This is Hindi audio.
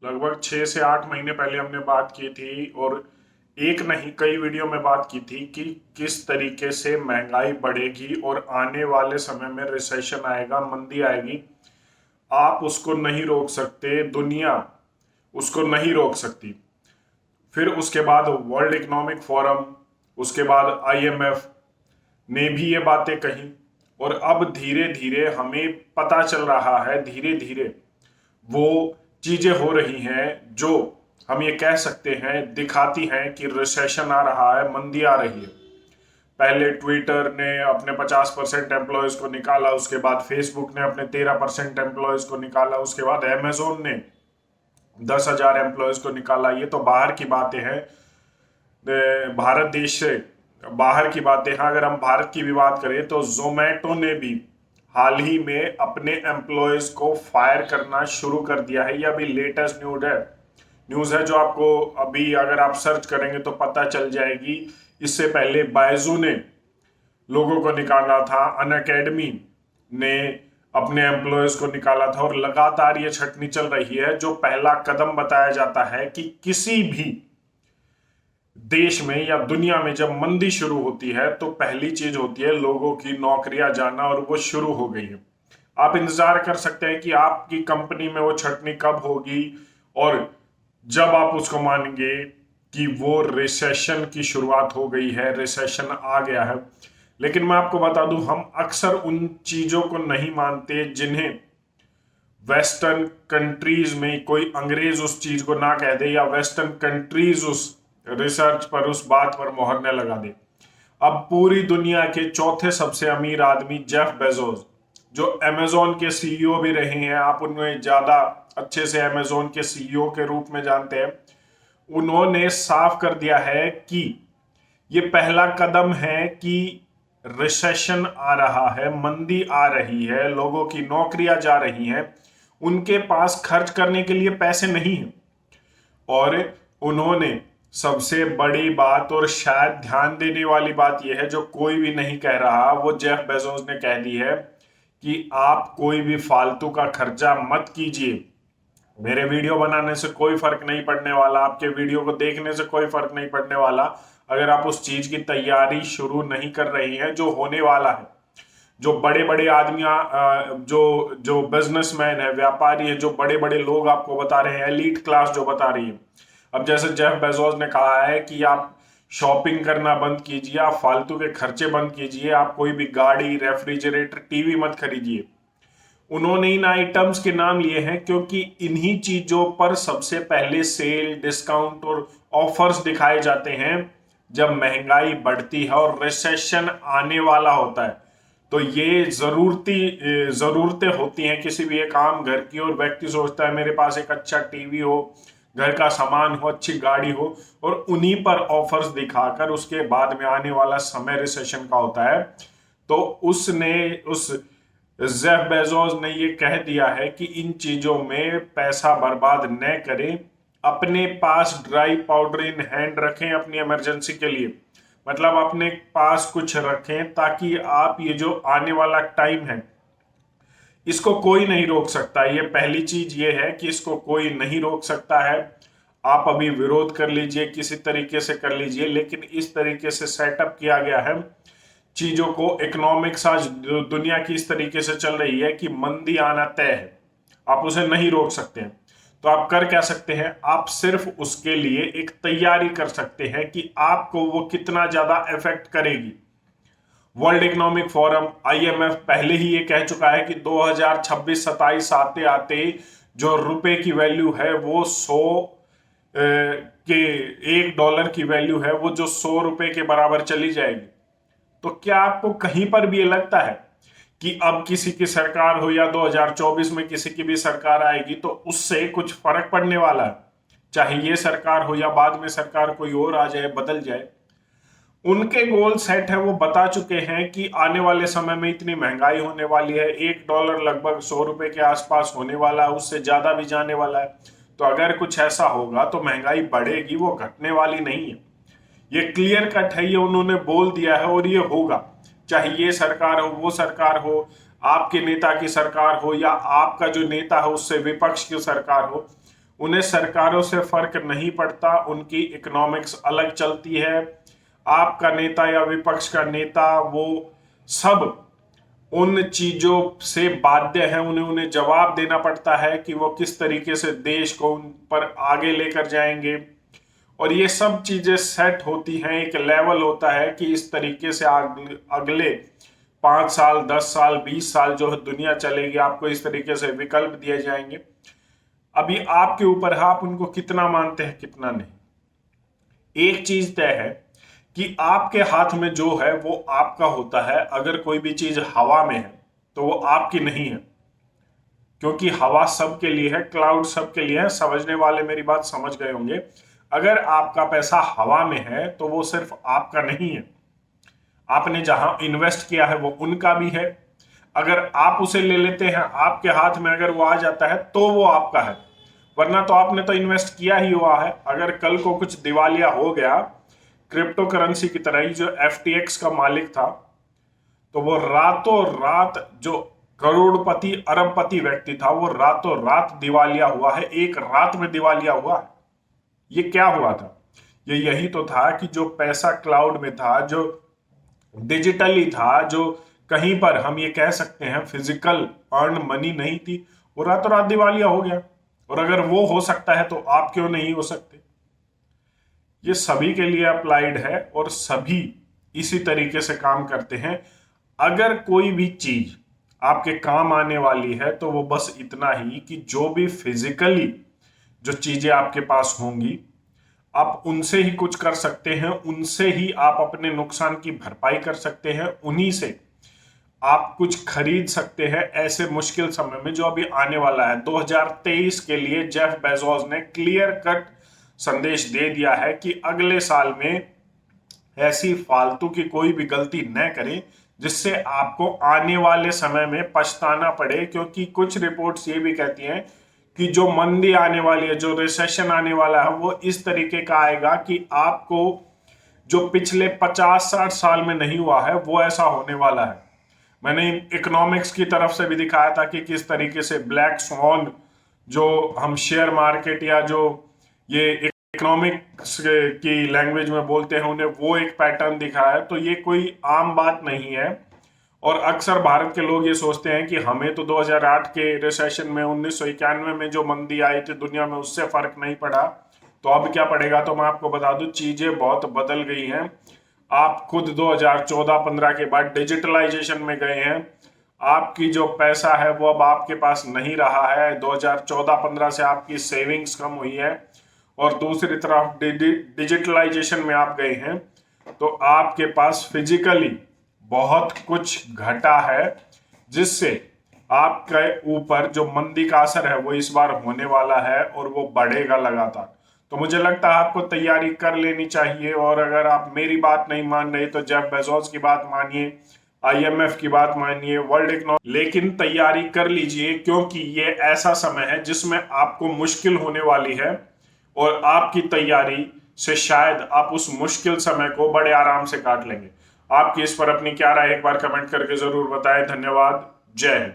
लगभग 6 से 8 महीने पहले हमने बात की थी, और एक नहीं कई वीडियो में बात की थी कि किस तरीके से महंगाई बढ़ेगी और आने वाले समय में रिसेशन आएगा, मंदी आएगी। आप उसको नहीं रोक सकते, दुनिया उसको नहीं रोक सकती। फिर उसके बाद वर्ल्ड इकोनॉमिक फोरम, उसके बाद आईएमएफ ने भी ये बातें कही, और अब धीरे धीरे हमें पता चल रहा है, धीरे धीरे वो चीजें हो रही हैं जो हम ये कह सकते हैं, दिखाती हैं कि रिसेशन आ रहा है, मंदी आ रही है। पहले ट्विटर ने अपने 50% एम्प्लॉयज को निकाला, उसके बाद फेसबुक ने अपने 13% एम्प्लॉयज को निकाला, उसके बाद अमेजोन ने 10,000 एम्प्लॉयज को निकाला। ये तो बाहर की बातें हैं, भारत देश से बाहर की बातें हैं। अगर हम भारत की भी बात करें तो जोमेटो ने भी हाल ही में अपने एम्प्लॉयज को फायर करना शुरू कर दिया है। यह अभी लेटेस्ट न्यूज है जो आपको अभी अगर आप सर्च करेंगे तो पता चल जाएगी। इससे पहले बायजू ने लोगों को निकाला था, अनअकैडमी ने अपने एम्प्लॉयज को निकाला था, और लगातार ये छटनी चल रही है। जो पहला कदम बताया जाता है कि किसी भी देश में या दुनिया में जब मंदी शुरू होती है तो पहली चीज होती है लोगों की नौकरियां जाना, और वो शुरू हो गई है। आप इंतजार कर सकते हैं कि आपकी कंपनी में वो छटनी कब होगी, और जब आप उसको मानेंगे कि वो रिसेशन की शुरुआत हो गई है, रिसेशन आ गया है। लेकिन मैं आपको बता दूं, हम अक्सर उन चीजों को नहीं मानते जिन्हें वेस्टर्न कंट्रीज में कोई अंग्रेज उस चीज को ना कह दे, या वेस्टर्न कंट्रीज उस रिसर्च पर, उस बात पर मोहर न लगा दे। अब पूरी दुनिया के चौथे सबसे अमीर आदमी जेफ बेजोस, जो अमेजोन के सीईओ भी रहे हैं, आप उन्हें ज्यादा अच्छे से अमेजोन के सीईओ के रूप में जानते हैं, उन्होंने साफ कर दिया है कि ये पहला कदम है कि रिसेशन आ रहा है, मंदी आ रही है, लोगों की नौकरियां जा रही हैं, उनके पास खर्च करने के लिए पैसे नहीं हैं। और उन्होंने सबसे बड़ी बात, और शायद ध्यान देने वाली बात यह है जो कोई भी नहीं कह रहा, वो जेफ बेजोस ने कह दी है कि आप कोई भी फालतू का खर्चा मत कीजिए। मेरे वीडियो बनाने से कोई फर्क नहीं पड़ने वाला, आपके वीडियो को देखने से कोई फर्क नहीं पड़ने वाला, अगर आप उस चीज की तैयारी शुरू नहीं कर रही हैं जो होने वाला है। जो बड़े बड़े आदमी, जो जो बिजनेसमैन है, व्यापारी है, जो बड़े बड़े लोग आपको बता रहे हैं, एलीट क्लास जो बता रही है। अब जैसे जेफ बेजोस ने कहा है कि आप शॉपिंग करना बंद कीजिए, आप फालतू के खर्चे बंद कीजिए, आप कोई भी गाड़ी, रेफ्रिजरेटर, टीवी मत खरीदिए। उन्होंने इन आइटम्स के नाम लिए हैं क्योंकि इन्हीं चीजों पर सबसे पहले सेल, डिस्काउंट और ऑफर्स दिखाए जाते हैं जब महंगाई बढ़ती है और रिसेशन आने वाला होता है। तो ये जरूरतें होती हैं किसी भी एक आम घर की, और व्यक्ति सोचता है मेरे पास एक अच्छा टीवी हो, घर का सामान हो, अच्छी गाड़ी हो, और उन्हीं पर ऑफर्स दिखाकर उसके बाद में आने वाला समय रिसेशन का होता है। तो उस जेफ बेजोस ने ये कह दिया है कि इन चीजों में पैसा बर्बाद न करें, अपने पास ड्राई पाउडर इन हैंड रखें अपनी इमरजेंसी के लिए। मतलब अपने पास कुछ रखें ताकि आप ये जो आने वाला टाइम है इसको कोई नहीं रोक सकता। ये पहली चीज ये है कि इसको कोई नहीं रोक सकता है। आप अभी विरोध कर लीजिए, किसी तरीके से कर लीजिए, लेकिन इस तरीके से सेटअप किया गया है चीजों को। इकोनॉमिक्स आज दुनिया की इस तरीके से चल रही है कि मंदी आना तय है, आप उसे नहीं रोक सकते हैं। तो आप कर क्या सकते हैं, आप सिर्फ उसके लिए एक तैयारी कर सकते हैं कि आपको वो कितना ज्यादा इफेक्ट करेगी। वर्ल्ड इकोनॉमिक फोरम, आईएमएफ पहले ही ये कह चुका है कि 2026-27 आते आते जो रुपए की वैल्यू है वो 100 के $1 की वैल्यू है वो जो 100 रुपए के बराबर चली जाएगी। तो क्या आपको कहीं पर भी ये लगता है कि अब किसी की सरकार हो या 2024 में किसी की भी सरकार आएगी तो उससे कुछ फर्क पड़ने वाला है? चाहे ये सरकार हो या बाद में सरकार कोई और आ जाए, बदल जाए, उनके गोल सेट है। वो बता चुके हैं कि आने वाले समय में इतनी महंगाई होने वाली है, $1 लगभग 100 रुपए के आसपास होने वाला है, उससे ज्यादा भी जाने वाला है। तो अगर कुछ ऐसा होगा तो महंगाई बढ़ेगी, वो घटने वाली नहीं है। ये क्लियर कट है, ये उन्होंने बोल दिया है, और ये होगा। चाहे ये सरकार हो, वो सरकार हो, आपके नेता की सरकार हो, या आपका जो नेता है उससे विपक्ष की सरकार हो, उन्हें सरकारों से फर्क नहीं पड़ता, उनकी इकोनॉमिक्स अलग चलती है। आपका नेता या विपक्ष का नेता वो सब उन चीजों से बाध्य है, उन्हें जवाब देना पड़ता है कि वो किस तरीके से देश को उन पर आगे लेकर जाएंगे। और ये सब चीजें सेट होती हैं, एक लेवल होता है कि इस तरीके से अगले 5 साल 10 साल 20 साल जो है दुनिया चलेगी, आपको इस तरीके से विकल्प दिए जाएंगे। अभी आपके ऊपर है, आप उनको कितना मानते हैं कितना नहीं। एक चीज तय है कि आपके हाथ में जो है वो आपका होता है। अगर कोई भी चीज हवा में है तो वो आपकी नहीं है, क्योंकि हवा सबके लिए है, क्लाउड सबके लिए है। समझने वाले मेरी बात समझ गए होंगे। अगर आपका पैसा हवा में है तो वो सिर्फ आपका नहीं है, आपने जहां इन्वेस्ट किया है वो उनका भी है। अगर आप उसे ले लेते हैं, आपके हाथ में अगर वो आ जाता है तो वो आपका है, वरना तो आपने तो इन्वेस्ट किया ही हुआ है। अगर कल को कुछ दिवालिया हो गया, क्रिप्टो करेंसी की तरह ही, जो FTX का मालिक था, तो वो रातों रात, जो करोड़पति अरबपति व्यक्ति था, वो रातों रात दिवालिया हुआ है, एक रात में दिवालिया हुआ है। ये क्या हुआ था? ये यही तो था कि जो पैसा क्लाउड में था, जो डिजिटली था, जो कहीं पर हम ये कह सकते हैं फिजिकल अर्न मनी नहीं थी, वो रातों रात दिवालिया हो गया। और अगर वो हो सकता है तो आप क्यों नहीं हो सकते? ये सभी के लिए अप्लाइड है और सभी इसी तरीके से काम करते हैं। अगर कोई भी चीज आपके काम आने वाली है तो वो बस इतना ही कि जो भी फिजिकली जो चीजें आपके पास होंगी, आप उनसे ही कुछ कर सकते हैं, उनसे ही आप अपने नुकसान की भरपाई कर सकते हैं, उन्हीं से आप कुछ खरीद सकते हैं ऐसे मुश्किल समय में जो अभी आने वाला है। 2023 के लिए जेफ बेजोस ने क्लियर कट संदेश दे दिया है कि अगले साल में ऐसी फालतू की कोई भी गलती न करें जिससे आपको आने वाले समय में पछताना पड़े। क्योंकि कुछ रिपोर्ट्स ये भी कहती हैं कि जो मंदी आने वाली है, जो रिसेशन आने वाला है, वो इस तरीके का आएगा कि आपको जो पिछले 50-60 साल में नहीं हुआ है वो ऐसा होने वाला है। मैंने इकोनॉमिक्स की तरफ से भी दिखाया था कि किस तरीके से ब्लैक स्वॉन, जो हम शेयर मार्केट या जो ये इकोनॉमिक्स की लैंग्वेज में बोलते हैं उन्हें, वो एक पैटर्न दिखा है। तो ये कोई आम बात नहीं है। और अक्सर भारत के लोग ये सोचते हैं कि हमें तो 2008 के रिसेशन में, 1991 में जो मंदी आई थी दुनिया में, उससे फर्क नहीं पड़ा, तो अब क्या पड़ेगा? तो मैं आपको बता दूं, चीजें बहुत बदल गई हैं। आप खुद 2014-15 के बाद डिजिटलाइजेशन में गए हैं। आपकी जो पैसा है वो अब आपके पास नहीं रहा है। 2014-15 से आपकी सेविंग्स कम हुई है और दूसरी तरफ डिजिटलाइजेशन में आप गए हैं, तो आपके पास फिजिकली बहुत कुछ घटा है, जिससे आपके ऊपर जो मंदी का असर है वो इस बार होने वाला है और वो बढ़ेगा लगातार। तो मुझे लगता है आपको तैयारी कर लेनी चाहिए। और अगर आप मेरी बात नहीं मान रहे तो जेफ बेजोस की बात मानिए, IMF की बात मानिए, वर्ल्ड इकोनॉमिक, लेकिन तैयारी कर लीजिए, क्योंकि ये ऐसा समय है जिसमें आपको मुश्किल होने वाली है और आपकी तैयारी से शायद आप उस मुश्किल समय को बड़े आराम से काट लेंगे। आपकी इस पर अपनी क्या राय एक बार कमेंट करके जरूर बताएं। धन्यवाद। जय हिंद।